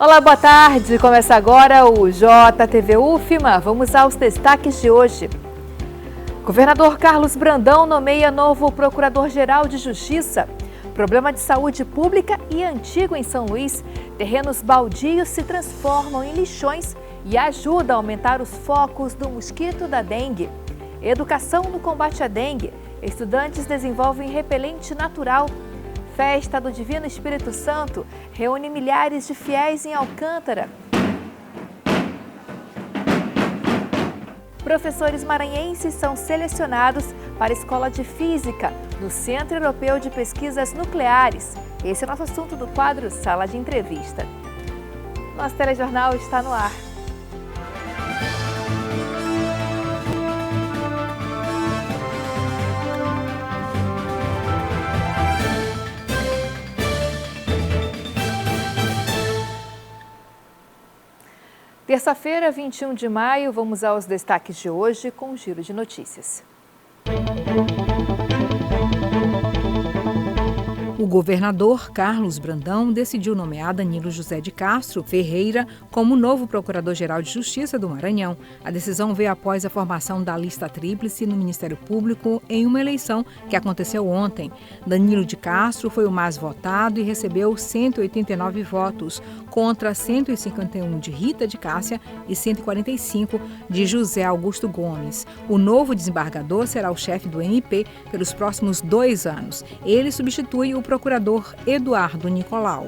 Olá, boa tarde. Começa agora o JTV UFMA. Vamos aos destaques de hoje. Governador Carlos Brandão nomeia novo Procurador-Geral de Justiça. Problema de saúde pública e antigo em São Luís. Terrenos baldios se transformam em lixões e ajuda a aumentar os focos do mosquito da dengue. Educação no combate à dengue. Estudantes desenvolvem repelente natural. Festa do Divino Espírito Santo reúne milhares de fiéis em Alcântara. Professores maranhenses são selecionados para a Escola de Física no Centro Europeu de Pesquisas Nucleares. Esse é o nosso assunto do quadro Sala de Entrevista. Nosso telejornal está no ar. Terça-feira, 21 de maio, vamos aos destaques de hoje com um giro de notícias. O governador Carlos Brandão decidiu nomear Danilo José de Castro Ferreira como novo Procurador-Geral de Justiça do Maranhão. A decisão veio após a formação da lista tríplice no Ministério Público em uma eleição que aconteceu ontem. Danilo de Castro foi o mais votado e recebeu 189 votos, contra 151 de Rita de Cássia e 145 de José Augusto Gomes. O novo desembargador será o chefe do MP pelos próximos 2 anos. Ele substitui o procurador Eduardo Nicolau.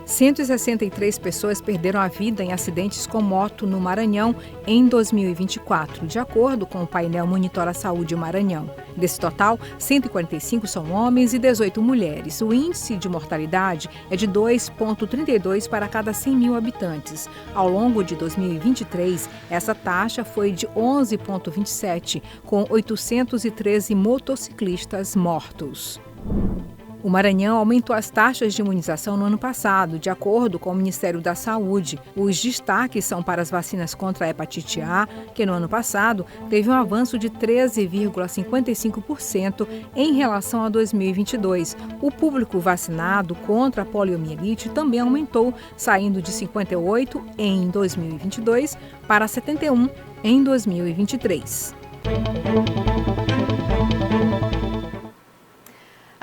163 pessoas perderam a vida em acidentes com moto no Maranhão em 2024, de acordo com o painel Monitora Saúde Maranhão. Desse total, 145 são homens e 18 mulheres. O índice de mortalidade é de 2,32 para cada 100 mil habitantes. Ao longo de 2023, essa taxa foi de 11,27, com 813 motociclistas mortos. O Maranhão aumentou as taxas de imunização no ano passado, de acordo com o Ministério da Saúde. Os destaques são para as vacinas contra a hepatite A, que no ano passado teve um avanço de 13,55% em relação a 2022. O público vacinado contra a poliomielite também aumentou, saindo de 58 em 2022 para 71 em 2023.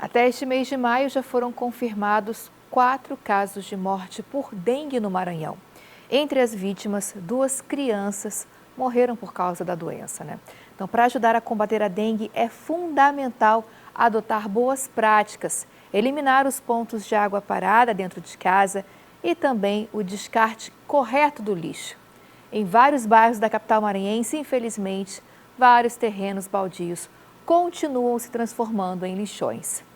Até este mês de maio já foram confirmados 4 casos de morte por dengue no Maranhão. Entre as vítimas, 2 crianças morreram por causa da doença, Então, para ajudar a combater a dengue, é fundamental adotar boas práticas, eliminar os pontos de água parada dentro de casa e também o descarte correto do lixo. Em vários bairros da capital maranhense, infelizmente, vários terrenos baldios continuam se transformando em lixões.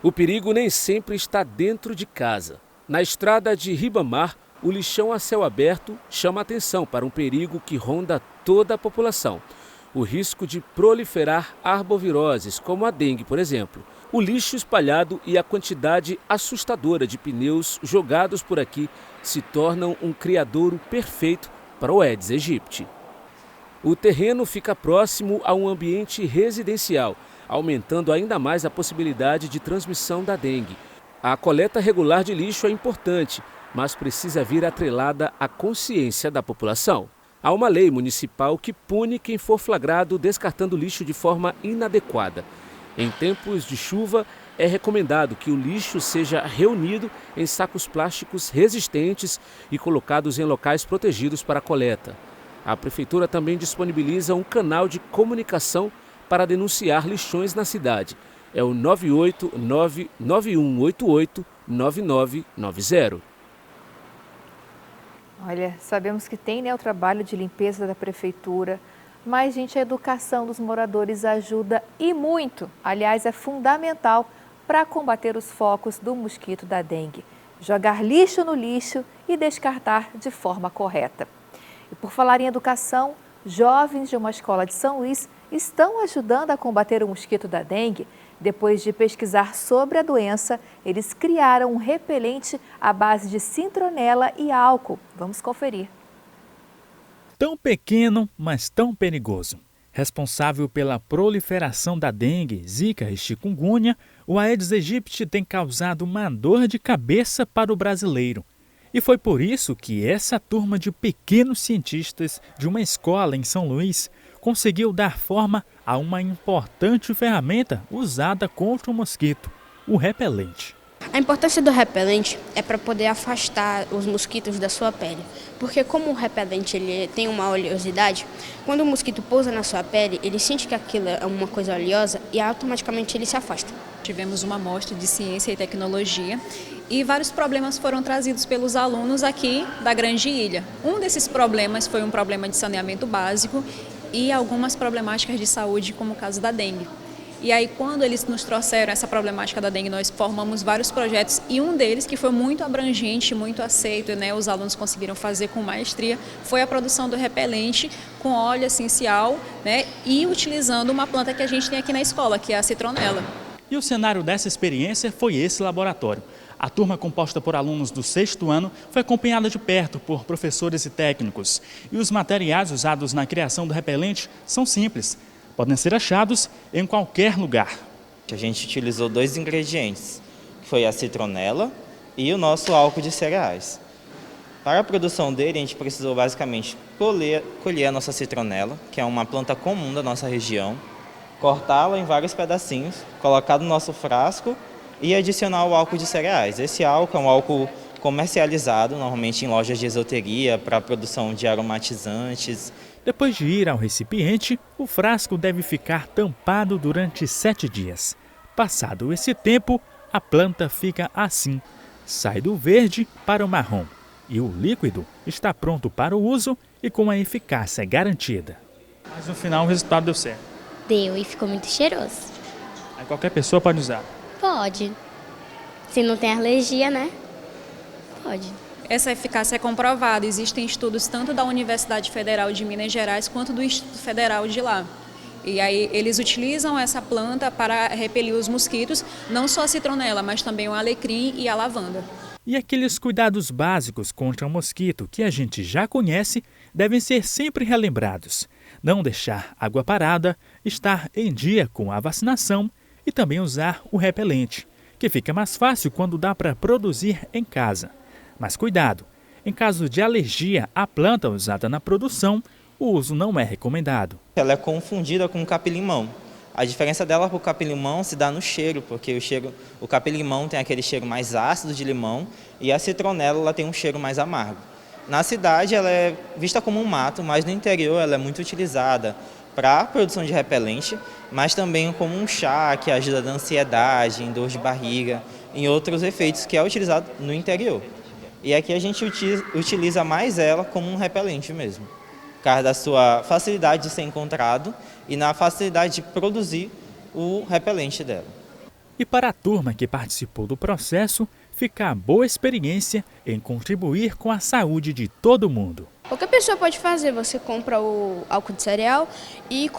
O perigo nem sempre está dentro de casa. Na estrada de Ribamar, o lixão a céu aberto chama atenção para um perigo que ronda toda a população. O risco de proliferar arboviroses, como a dengue, por exemplo. O lixo espalhado e a quantidade assustadora de pneus jogados por aqui se tornam um criadouro perfeito para o Aedes aegypti. O terreno fica próximo a um ambiente residencial, aumentando ainda mais a possibilidade de transmissão da dengue. A coleta regular de lixo é importante, mas precisa vir atrelada à consciência da população. Há uma lei municipal que pune quem for flagrado descartando lixo de forma inadequada. Em tempos de chuva, é recomendado que o lixo seja reunido em sacos plásticos resistentes e colocados em locais protegidos para a coleta. A Prefeitura também disponibiliza um canal de comunicação para denunciar lixões na cidade. É o 989-9188-9990. Olha, sabemos que tem o trabalho de limpeza da Prefeitura, mas, gente, a educação dos moradores ajuda e muito. Aliás, é fundamental para combater os focos do mosquito da dengue. Jogar lixo no lixo e descartar de forma correta. E por falar em educação, jovens de uma escola de São Luís estão ajudando a combater o mosquito da dengue. Depois de pesquisar sobre a doença, eles criaram um repelente à base de citronela e álcool. Vamos conferir. Tão pequeno, mas tão perigoso. Responsável pela proliferação da dengue, zika e chikungunya, o Aedes aegypti tem causado uma dor de cabeça para o brasileiro. E foi por isso que essa turma de pequenos cientistas de uma escola em São Luís conseguiu dar forma a uma importante ferramenta usada contra o mosquito, o repelente. A importância do repelente é para poder afastar os mosquitos da sua pele, porque como o repelente ele tem uma oleosidade, quando o mosquito pousa na sua pele, ele sente que aquilo é uma coisa oleosa e automaticamente ele se afasta. Tivemos uma amostra de ciência e tecnologia e vários problemas foram trazidos pelos alunos aqui da Grande Ilha. Um desses problemas foi um problema de saneamento básico e algumas problemáticas de saúde, como o caso da dengue. E aí, quando eles nos trouxeram essa problemática da dengue, nós formamos vários projetos e um deles, que foi muito abrangente, muito aceito, né, os alunos conseguiram fazer com maestria, foi a produção do repelente com óleo essencial, né, e utilizando uma planta que a gente tem aqui na escola, que é a citronela. E o cenário dessa experiência foi esse laboratório. A turma, composta por alunos do 6º ano, foi acompanhada de perto por professores e técnicos. E os materiais usados na criação do repelente são simples. Podem ser achados em qualquer lugar. A gente utilizou 2 ingredientes, que foi a citronela e o nosso álcool de cereais. Para a produção dele, a gente precisou basicamente colher a nossa citronela, que é uma planta comum da nossa região, cortá-la em vários pedacinhos, colocar no nosso frasco e adicionar o álcool de cereais. Esse álcool é um álcool comercializado, normalmente em lojas de esoteria, para a produção de aromatizantes. Depois de ir ao recipiente, o frasco deve ficar tampado durante 7 dias. Passado esse tempo, a planta fica assim, sai do verde para o marrom. E o líquido está pronto para o uso e com a eficácia garantida. Mas no final o resultado deu certo. Deu e ficou muito cheiroso. Aí qualquer pessoa pode usar? Pode. Se não tem alergia, né? Pode. Essa eficácia é comprovada. Existem estudos tanto da Universidade Federal de Minas Gerais quanto do Instituto Federal de lá. E aí eles utilizam essa planta para repelir os mosquitos, não só a citronela, mas também o alecrim e a lavanda. E aqueles cuidados básicos contra o mosquito que a gente já conhece devem ser sempre relembrados. Não deixar água parada, estar em dia com a vacinação e também usar o repelente, que fica mais fácil quando dá para produzir em casa. Mas cuidado, em caso de alergia à planta usada na produção, o uso não é recomendado. Ela é confundida com o capim-limão. A diferença dela para o capim-limão se dá no cheiro, porque o capim-limão tem aquele cheiro mais ácido de limão e a citronela ela tem um cheiro mais amargo. Na cidade ela é vista como um mato, mas no interior ela é muito utilizada para a produção de repelente, mas também como um chá que ajuda na ansiedade, em dor de barriga, em outros efeitos que é utilizado no interior. E aqui a gente utiliza mais ela como um repelente mesmo, por causa da sua facilidade de ser encontrado e na facilidade de produzir o repelente dela. E para a turma que participou do processo, fica a boa experiência em contribuir com a saúde de todo mundo. Qualquer pessoa pode fazer, você compra o álcool de cereal e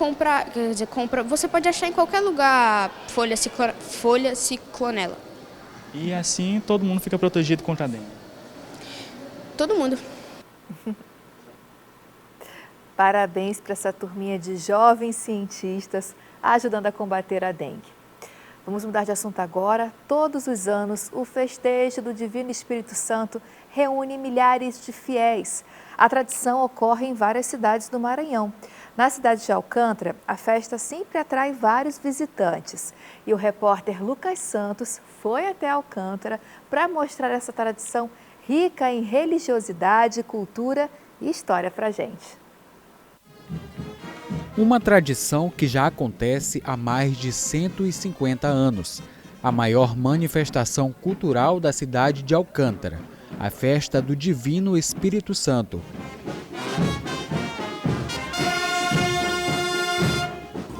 você pode achar em qualquer lugar folha ciclonela. E assim todo mundo fica protegido contra a dengue. Todo mundo. Parabéns para essa turminha de jovens cientistas ajudando a combater a dengue. Vamos mudar de assunto agora. Todos os anos, o festejo do Divino Espírito Santo reúne milhares de fiéis. A tradição ocorre em várias cidades do Maranhão. Na cidade de Alcântara, a festa sempre atrai vários visitantes. E o repórter Lucas Santos foi até Alcântara para mostrar essa tradição rica em religiosidade, cultura e história para a gente. Uma tradição que já acontece há mais de 150 anos. A maior manifestação cultural da cidade de Alcântara, a festa do Divino Espírito Santo.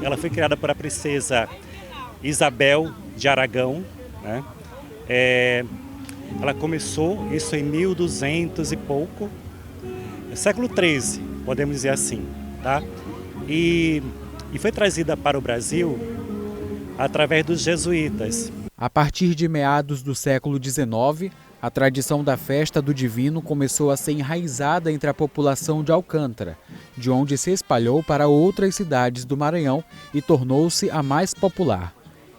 Ela foi criada por a princesa Isabel de Aragão, né? Ela começou isso em 1200 e pouco, século XIII, podemos dizer assim, tá? E foi trazida para o Brasil através dos jesuítas. A partir de meados do século XIX, A tradição da festa do Divino começou a ser enraizada entre a população de Alcântara, de onde se espalhou para outras cidades do Maranhão e tornou-se a mais popular.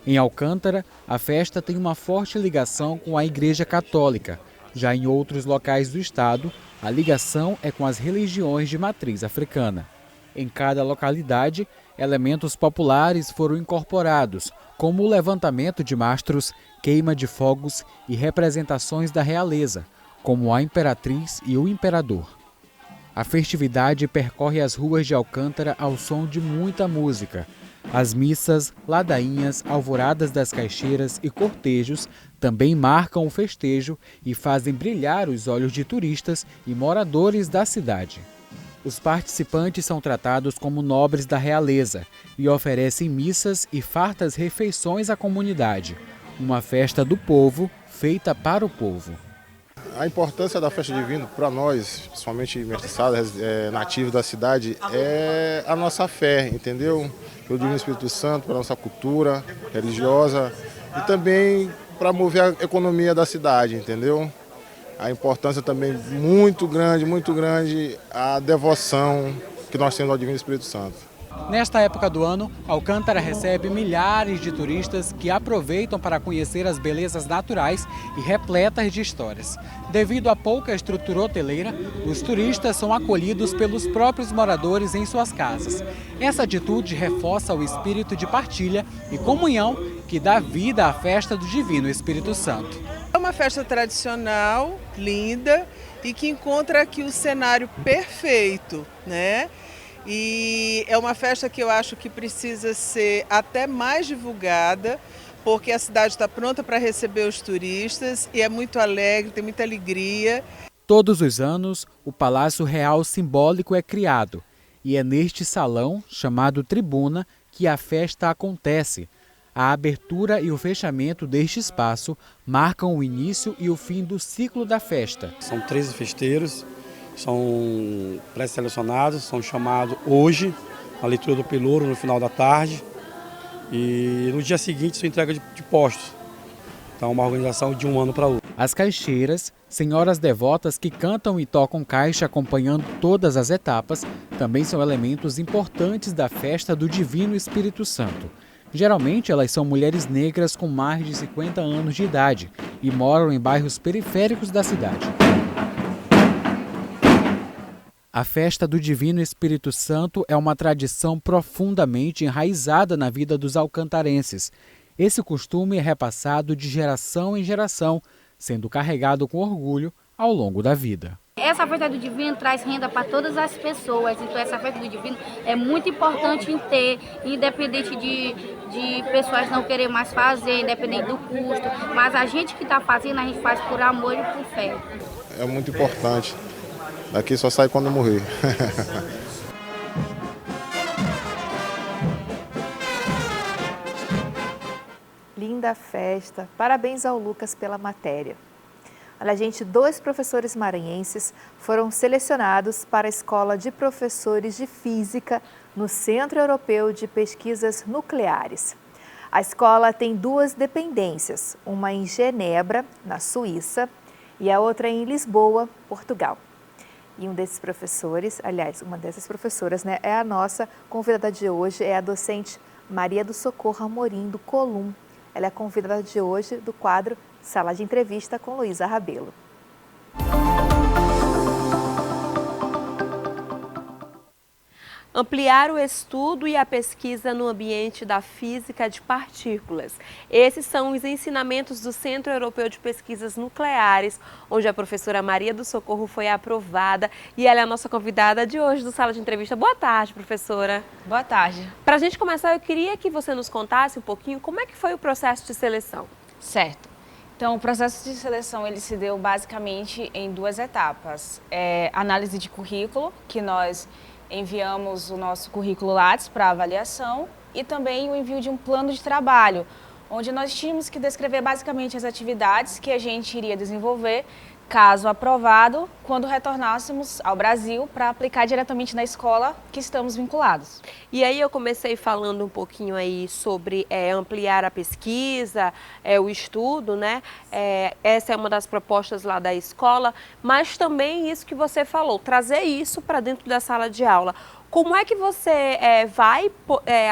Em Alcântara, a festa tem uma forte ligação com a Igreja Católica. Já em outros locais do estado, a ligação é com as religiões de matriz africana. Em cada localidade, elementos populares foram incorporados, como o levantamento de mastros, queima de fogos e representações da realeza, como a imperatriz e o imperador. A festividade percorre as ruas de Alcântara ao som de muita música. As missas, ladainhas, alvoradas das caixeiras e cortejos também marcam o festejo e fazem brilhar os olhos de turistas e moradores da cidade. Os participantes são tratados como nobres da realeza e oferecem missas e fartas refeições à comunidade. Uma festa do povo, feita para o povo. A importância da festa divina para nós, principalmente mestiçados, nativos da cidade, é a nossa fé, entendeu? Pelo Divino Espírito Santo, para a nossa cultura religiosa e também para mover a economia da cidade, entendeu? A importância também muito grande, a devoção que nós temos ao Divino Espírito Santo. Nesta época do ano, Alcântara recebe milhares de turistas que aproveitam para conhecer as belezas naturais e repletas de histórias. Devido à pouca estrutura hoteleira, os turistas são acolhidos pelos próprios moradores em suas casas. Essa atitude reforça o espírito de partilha e comunhão que dá vida à festa do Divino Espírito Santo. É uma festa tradicional, linda e que encontra aqui o cenário perfeito, né? E é uma festa que eu acho que precisa ser até mais divulgada, porque a cidade está pronta para receber os turistas e é muito alegre, tem muita alegria. Todos os anos, o Palácio Real Simbólico é criado e é neste salão, chamado Tribuna, que a festa acontece. A abertura e o fechamento deste espaço marcam o início e o fim do ciclo da festa. São 13 festeiros. São pré-selecionados, são chamados hoje, a leitura do pelouro no final da tarde e no dia seguinte são entrega de postos. Então é uma organização de um ano para outro. As caixeiras, senhoras devotas que cantam e tocam caixa acompanhando todas as etapas, também são elementos importantes da festa do Divino Espírito Santo. Geralmente elas são mulheres negras com mais de 50 anos de idade e moram em bairros periféricos da cidade. A festa do Divino Espírito Santo é uma tradição profundamente enraizada na vida dos alcantarenses. Esse costume é repassado de geração em geração, sendo carregado com orgulho ao longo da vida. Essa festa do Divino traz renda para todas as pessoas, então essa festa do Divino é muito importante em ter, independente de pessoas não querer mais fazer, independente do custo, mas a gente que está fazendo, a gente faz por amor e por fé. É muito importante. Daqui só sai quando morrer. Linda festa. Parabéns ao Lucas pela matéria. Olha, gente, 2 professores maranhenses foram selecionados para a Escola de Professores de Física no Centro Europeu de Pesquisas Nucleares. A escola tem 2 dependências, uma em Genebra, na Suíça, e a outra em Lisboa, Portugal. E um desses professores, aliás, uma dessas professoras, né, é a nossa convidada de hoje, é a docente Maria do Socorro Amorim, do Colum. Ela é a convidada de hoje do quadro Sala de Entrevista com Luísa Rabelo. Ampliar o estudo e a pesquisa no ambiente da física de partículas. Esses são os ensinamentos do Centro Europeu de Pesquisas Nucleares, onde a professora Maria do Socorro foi aprovada e ela é a nossa convidada de hoje do Sala de Entrevista. Boa tarde, professora. Boa tarde. Para a gente começar, eu queria que você nos contasse um pouquinho como é que foi o processo de seleção. Certo. Então, o processo de seleção ele se deu basicamente em 2 etapas. Análise de currículo, que nós enviamos o nosso currículo Lattes para avaliação, e também o envio de um plano de trabalho, onde nós tínhamos que descrever basicamente as atividades que a gente iria desenvolver, caso aprovado, quando retornássemos ao Brasil para aplicar diretamente na escola que estamos vinculados. E aí eu comecei falando um pouquinho aí sobre ampliar a pesquisa, o estudo, né? Essa é uma das propostas lá da escola, mas também isso que você falou, trazer isso para dentro da sala de aula. Como é que você vai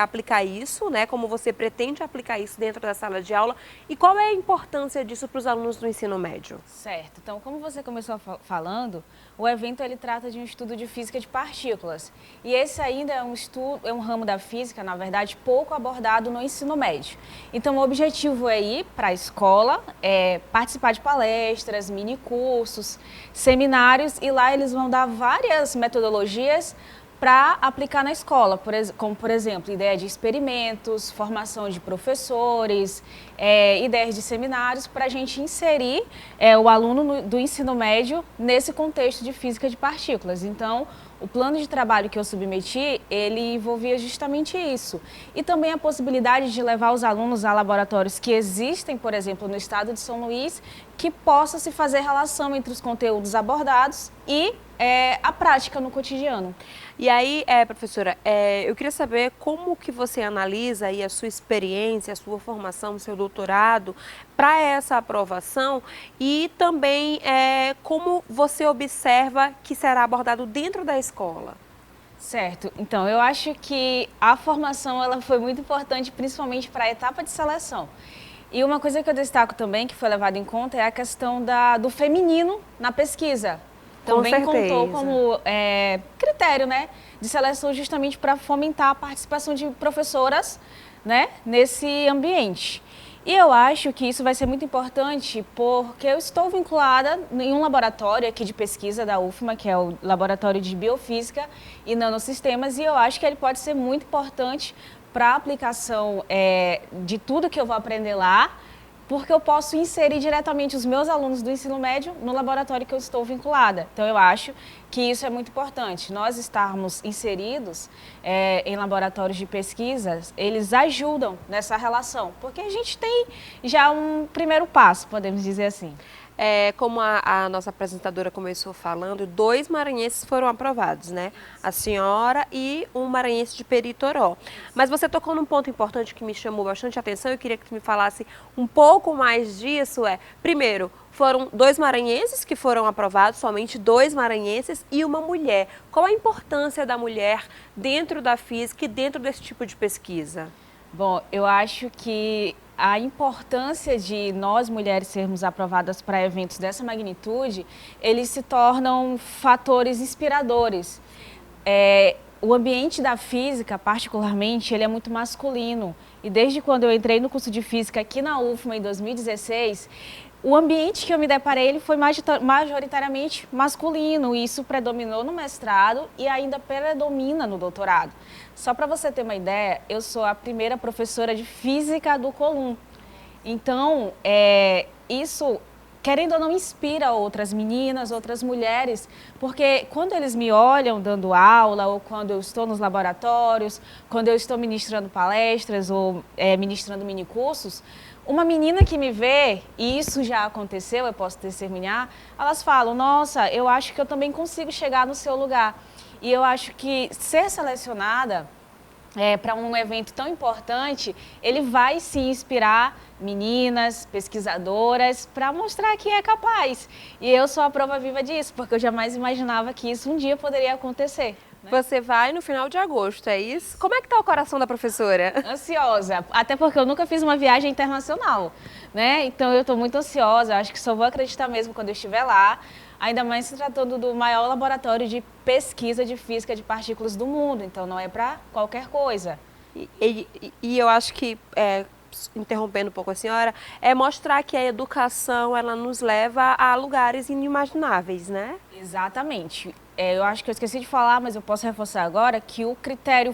aplicar isso, né? Como você pretende aplicar isso dentro da sala de aula e qual é a importância disso para os alunos do ensino médio? Certo. Então, como você começou falando, o evento ele trata de um estudo de física de partículas. E esse ainda é um ramo da física, na verdade, pouco abordado no ensino médio. Então, o objetivo é ir para a escola, participar de palestras, mini cursos, seminários, e lá eles vão dar várias metodologias para aplicar na escola, como, por exemplo, ideia de experimentos, formação de professores, ideias de seminários, para a gente inserir o aluno do ensino médio nesse contexto de física de partículas. Então, o plano de trabalho que eu submeti, ele envolvia justamente isso. E também a possibilidade de levar os alunos a laboratórios que existem, por exemplo, no estado de São Luís, que possa se fazer relação entre os conteúdos abordados e a prática no cotidiano. E aí, professora, eu queria saber como que você analisa aí a sua experiência, a sua formação, o seu doutorado para essa aprovação e também como você observa que será abordado dentro da escola. Certo. Então, eu acho que a formação ela foi muito importante, principalmente para a etapa de seleção. E uma coisa que eu destaco também, que foi levada em conta, é a questão do feminino na pesquisa. Também contou como critério, né, de seleção justamente para fomentar a participação de professoras, né, nesse ambiente. E eu acho que isso vai ser muito importante porque eu estou vinculada em um laboratório aqui de pesquisa da UFMA, que é o Laboratório de Biofísica e Nanosistemas, e eu acho que ele pode ser muito importante para a aplicação de tudo que eu vou aprender lá, porque eu posso inserir diretamente os meus alunos do ensino médio no laboratório que eu estou vinculada. Então, eu acho que isso é muito importante. Nós estarmos inseridos em laboratórios de pesquisas, eles ajudam nessa relação, porque a gente tem já um primeiro passo, podemos dizer assim. Como a nossa apresentadora começou falando, 2 maranhenses foram aprovados, né? A senhora e um maranhense de Peritoró. Mas você tocou num ponto importante que me chamou bastante atenção, eu queria que tu me falasse um pouco mais disso. Primeiro, foram 2 maranhenses que foram aprovados, somente 2 maranhenses e uma mulher. Qual a importância da mulher dentro da física e dentro desse tipo de pesquisa? Bom, eu acho que a importância de nós, mulheres, sermos aprovadas para eventos dessa magnitude, eles se tornam fatores inspiradores. O ambiente da física, particularmente, ele é muito masculino. E desde quando eu entrei no curso de física aqui na UFMA em 2016, o ambiente que eu me deparei ele foi majoritariamente masculino. E isso predominou no mestrado e ainda predomina no doutorado. Só para você ter uma ideia, eu sou a primeira professora de física do Colum. Então, isso, querendo ou não, inspira outras meninas, outras mulheres, porque quando eles me olham dando aula, ou quando eu estou nos laboratórios, quando eu estou ministrando palestras ou ministrando minicursos, uma menina que me vê, e isso já aconteceu, eu posso testemunhar, elas falam, nossa, eu acho que eu também consigo chegar no seu lugar. E eu acho que ser selecionada para um evento tão importante, ele vai se inspirar meninas, pesquisadoras, para mostrar que é capaz. E eu sou a prova viva disso, porque eu jamais imaginava que isso um dia poderia acontecer. Você vai no final de agosto, é isso? Como é que está o coração da professora? Ansiosa, até porque eu nunca fiz uma viagem internacional, né? Então eu estou muito ansiosa, acho que só vou acreditar mesmo quando eu estiver lá. Ainda mais se tratando do maior laboratório de pesquisa de física de partículas do mundo, então não é para qualquer coisa. E eu acho que, interrompendo um pouco a senhora, mostrar que a educação ela nos leva a lugares inimagináveis, né? Exatamente. Eu acho que eu esqueci de falar, mas eu posso reforçar agora que o critério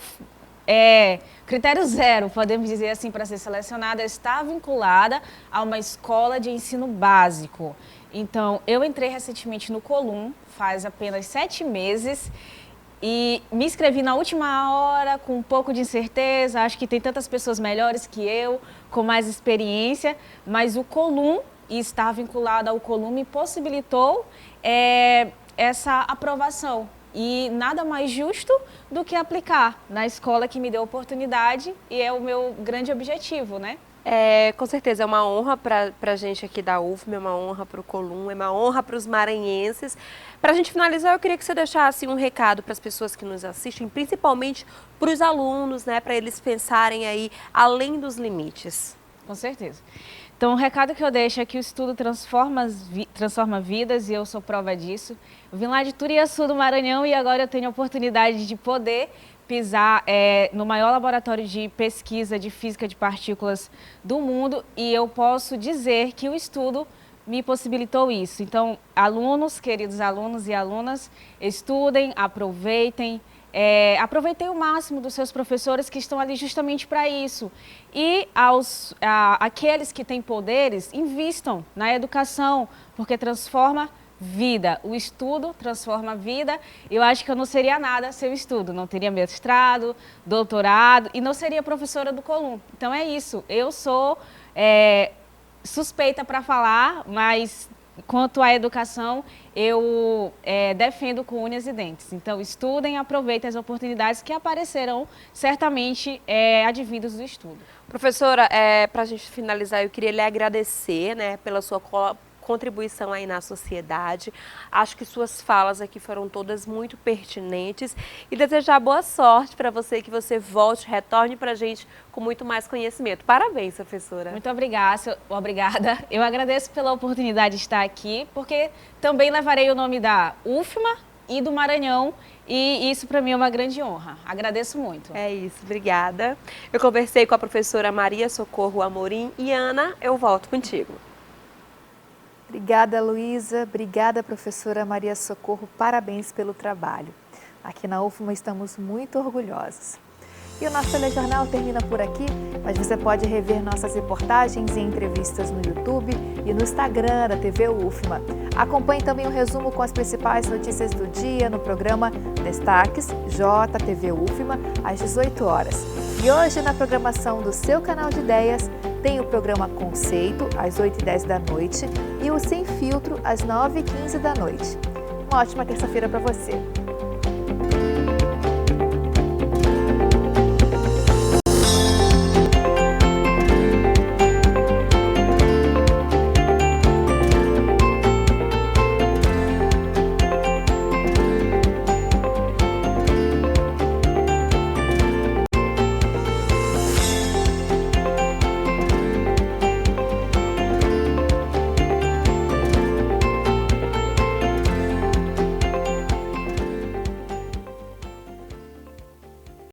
zero, podemos dizer assim, para ser selecionada, está vinculada a uma escola de ensino básico. Então, eu entrei recentemente no Colum, faz apenas 7 meses, e me inscrevi na última hora, com um pouco de incerteza. Acho que tem tantas pessoas melhores que eu, com mais experiência, mas o Colum, e estar vinculado ao Colum, me possibilitou essa aprovação. E nada mais justo do que aplicar na escola que me deu a oportunidade, e é o meu grande objetivo, né? Com certeza é uma honra para a gente aqui da UFMA, é uma honra para o Colum, é uma honra para os maranhenses. Para a gente finalizar, eu queria que você deixasse um recado para as pessoas que nos assistem, principalmente para os alunos, né, para eles pensarem aí além dos limites. Com certeza. Então, o recado que eu deixo é que o estudo transforma vidas, e eu sou prova disso. Eu vim lá de Turiaçu, do Maranhão, e agora eu tenho a oportunidade de poder pisar no maior laboratório de pesquisa de física de partículas do mundo, e eu posso dizer que o estudo me possibilitou isso. Então, alunos, queridos alunos e alunas, estudem, aproveitem, aproveitem o máximo dos seus professores que estão ali justamente para isso. E aqueles que têm poderes, invistam na educação, porque transforma vida. O estudo transforma a vida. Eu acho que eu não seria nada sem o estudo. Não teria mestrado, doutorado e não seria professora do Colum. Então é isso. Eu sou suspeita para falar, mas quanto à educação, eu defendo com unhas e dentes. Então estudem, aproveitem as oportunidades que aparecerão certamente advindas do estudo. Professora, para a gente finalizar, eu queria lhe agradecer, né, pela sua contribuição aí na sociedade. Acho que suas falas aqui foram todas muito pertinentes e desejar boa sorte para você, que você volte, retorne para a gente com muito mais conhecimento. Parabéns, professora. Muito obrigada. Eu agradeço pela oportunidade de estar aqui, porque também levarei o nome da UFMA e do Maranhão, e isso para mim é uma grande honra. Agradeço muito. É isso, obrigada. Eu conversei com a professora Maria Socorro Amorim e Ana, eu volto contigo. Obrigada, Luísa. Obrigada, professora Maria Socorro. Parabéns pelo trabalho. Aqui na UFMA estamos muito orgulhosos. E o nosso telejornal termina por aqui, mas você pode rever nossas reportagens e entrevistas no YouTube e no Instagram da TV UFMA. Acompanhe também o resumo com as principais notícias do dia no programa Destaques JTV UFMA, às 18 horas. E hoje, na programação do seu canal de ideias, tem o programa Conceito, às 8h10 da noite, e o Sem Filtro, às 9h15 da noite. Uma ótima terça-feira para você.